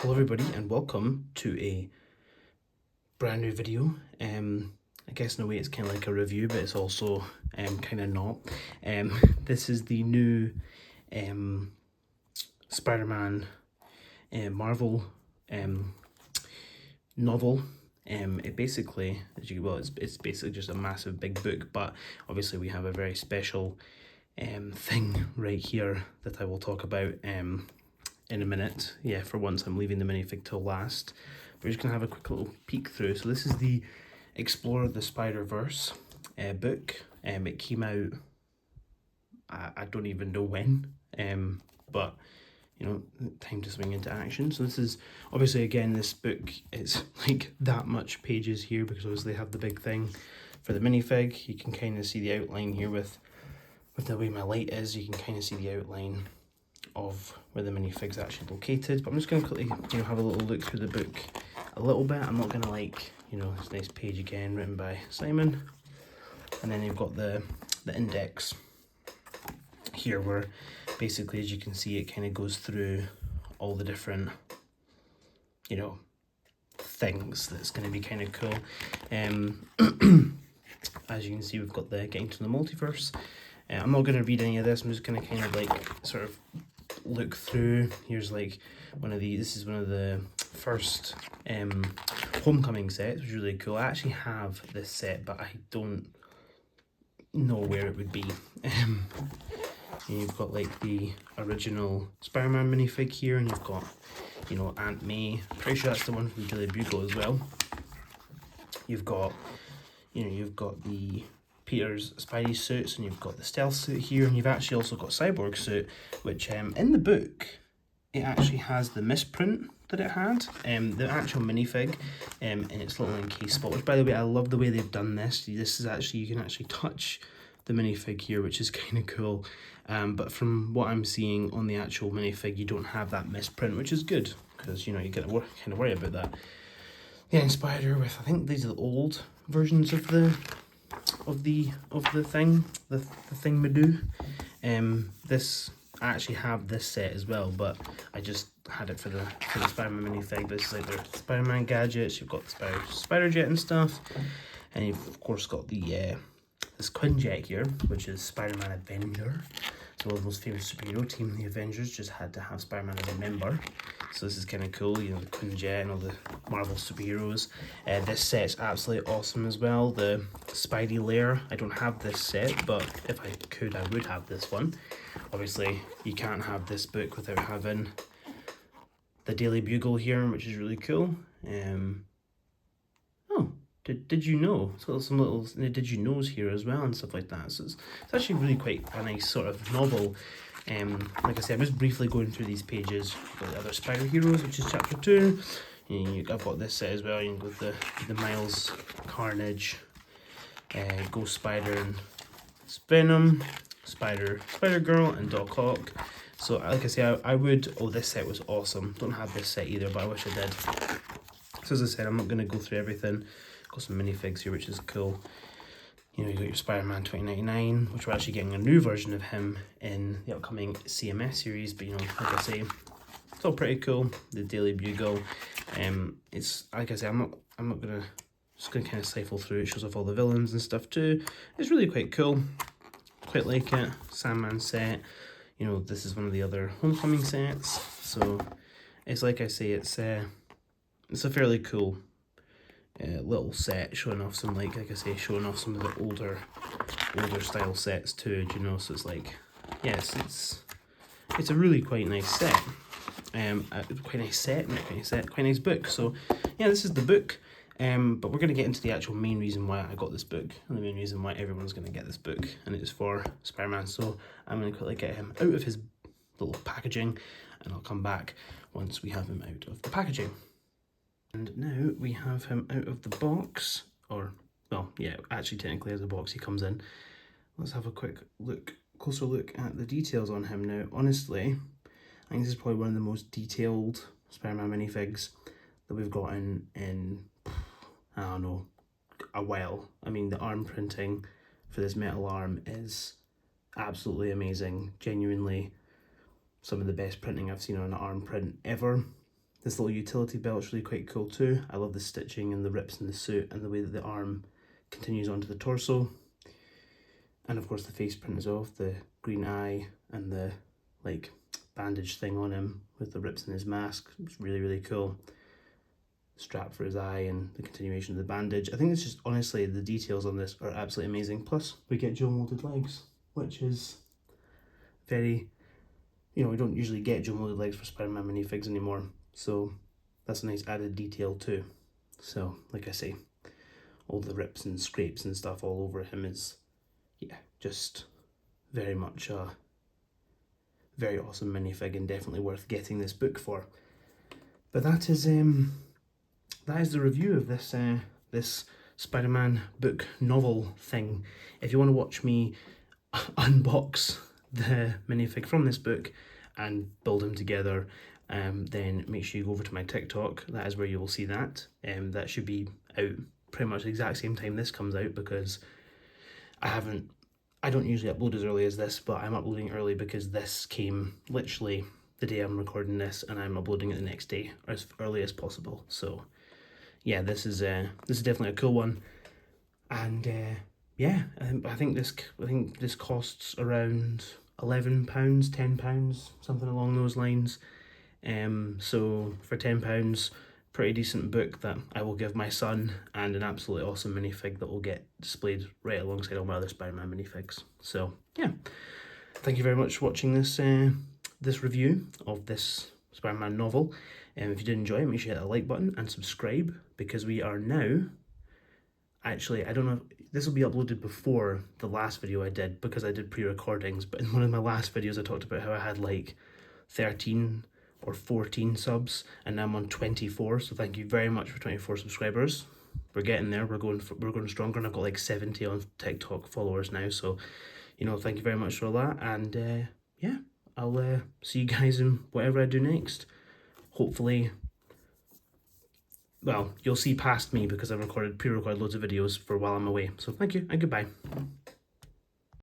Hello everybody and welcome to a brand new video. I guess in a way it's kind of like a review, but it's also kind of not. This is the new Spider-Man Marvel novel. It basically, it's basically just a massive big book, but obviously we have a very special thing right here that I will talk about in a minute. Yeah, for once I'm leaving the minifig till last. We're just gonna have a quick little peek through. So this is the Explorer the Spider-Verse book. It came out, I don't even know when, but you know, time to swing into action. So this is obviously, again, this book is like that much pages here because obviously they have the big thing for the minifig. You can kind of see the outline here with the way my light is. You can kind of see the outline of where the minifig's actually located. But I'm just going to quickly, have a little look through the book a little bit. I'm not going to this nice page again written by Simon. And then you've got the index here where basically, as you can see, it kind of goes through all the different, things that's going to be kind of cool. As you can see, we've got the Getting to the Multiverse. I'm not going to read any of this. I'm just going to kind of sort of look through. Here's like this is one of the first Homecoming sets, which is really cool. I actually have this set, but I don't know where it would be. You've got like the original Spider-Man minifig here, and you've got, Aunt May. Pretty sure that's the one from Daily Bugle as well. You've got, you've got the Peter's Spidey suits, and you've got the stealth suit here, and you've actually also got Cyborg suit, which in the book, it actually has the misprint that it had, the actual minifig, in its little encased spot, which, by the way, I love the way they've done this. This is actually, you can actually touch the minifig here, which is kind of cool. But from what I'm seeing on the actual minifig, you don't have that misprint, which is good, because, you get to kind of worry about that. Yeah, Spider with, I think these are the old versions of the thing, the thing Madoo. This, I actually have this set as well, but I just had it for the Spider-Man minifig. This is like their Spider-Man gadgets. You've got the Spider-Jet and stuff, and you've of course got the this Quinjet here, which is Spider-Man Avenger. So one of the most famous superhero team, the Avengers, just had to have Spider-Man as a member. So this is kind of cool, the Quinjet and all the Marvel superheroes. This set's absolutely awesome as well. The Spidey lair, I don't have this set, but if I could, I would have this one. Obviously, you can't have this book without having the Daily Bugle here, which is really cool. Did you know? So some little did you knows here as well and stuff like that. So it's actually really quite a nice sort of novel. Like I said, I'm just briefly going through these pages. You've got the other Spider Heroes, which is chapter 2. I've got this set as well. You can go with the Miles, Carnage, Ghost Spider and Venom, Spider Girl and Doc Ock. So like I say, I would. Oh, this set was awesome. Don't have this set either, but I wish I did. So as I said, I'm not going to go through everything. Got some minifigs here, which is cool. You got your Spider-Man 2099, which we're actually getting a new version of him in the upcoming CMS series. But like I say, it's all pretty cool. The Daily Bugle. It's like I say, I'm not gonna kind of stifle through. It shows off all the villains and stuff too. It's really quite cool. Quite like it. Sandman set. This is one of the other Homecoming sets. So it's like I say, it's a fairly cool little set, showing off some like I say, showing off some of the older style sets too. So it's like, yes, it's a really quite nice set. Quite nice book. So yeah, this is the book. But we're going to get into the actual main reason why I got this book, and the main reason why everyone's going to get this book, and it is for Spider-Man. So I'm going to quickly get him out of his little packaging, and I'll come back once we have him out of the packaging. And now we have him out of the box, or, well, yeah, actually technically as a box he comes in. Let's have a closer look at the details on him now. Honestly, I think this is probably one of the most detailed Spider-Man minifigs that we've gotten in, I don't know, a while. I mean, the arm printing for this metal arm is absolutely amazing. Genuinely some of the best printing I've seen on an arm print ever. This little utility belt's really quite cool too. I love the stitching and the rips in the suit and the way that the arm continues onto the torso. And of course the face print as well, the green eye and the like bandage thing on him with the rips in his mask. It's really, really cool. Strap for his eye and the continuation of the bandage. I think it's just, honestly, the details on this are absolutely amazing. Plus we get dual molded legs, which is very, you know, we don't usually get dual molded legs for Spider-Man minifigs anymore. So that's a nice added detail too. So like I say, all the rips and scrapes and stuff all over him is, yeah, just very much a very awesome minifig and definitely worth getting this book for. But that is the review of this this Spider-Man book novel thing. If you want to watch me unbox the minifig from this book and build them together, then make sure you go over to my TikTok. That is where you will see that. That should be out pretty much the exact same time this comes out, because I don't usually upload as early as this, but I'm uploading early because this came literally the day I'm recording this, and I'm uploading it the next day, or as early as possible. So yeah, this is definitely a cool one. And yeah, I think this costs around £11, £10, something along those lines. So for £10, pretty decent book that I will give my son, and an absolutely awesome minifig that will get displayed right alongside all my other Spider-Man minifigs. So yeah, thank you very much for watching this this review of this Spider-Man novel. If you did enjoy it, make sure you hit the like button and subscribe, because we are now, actually, I don't know if this will be uploaded before the last video I did, because I did pre-recordings, but in one of my last videos I talked about how I had like 13 or 14 subs, and now I'm on 24. So thank you very much for 24 subscribers. We're getting there. We're going stronger, and I've got like 70 on TikTok followers now. So, you know, thank you very much for all that. And yeah, I'll see you guys in whatever I do next. Hopefully, well, you'll see past me because I've pre-recorded loads of videos for while I'm away. So thank you and goodbye.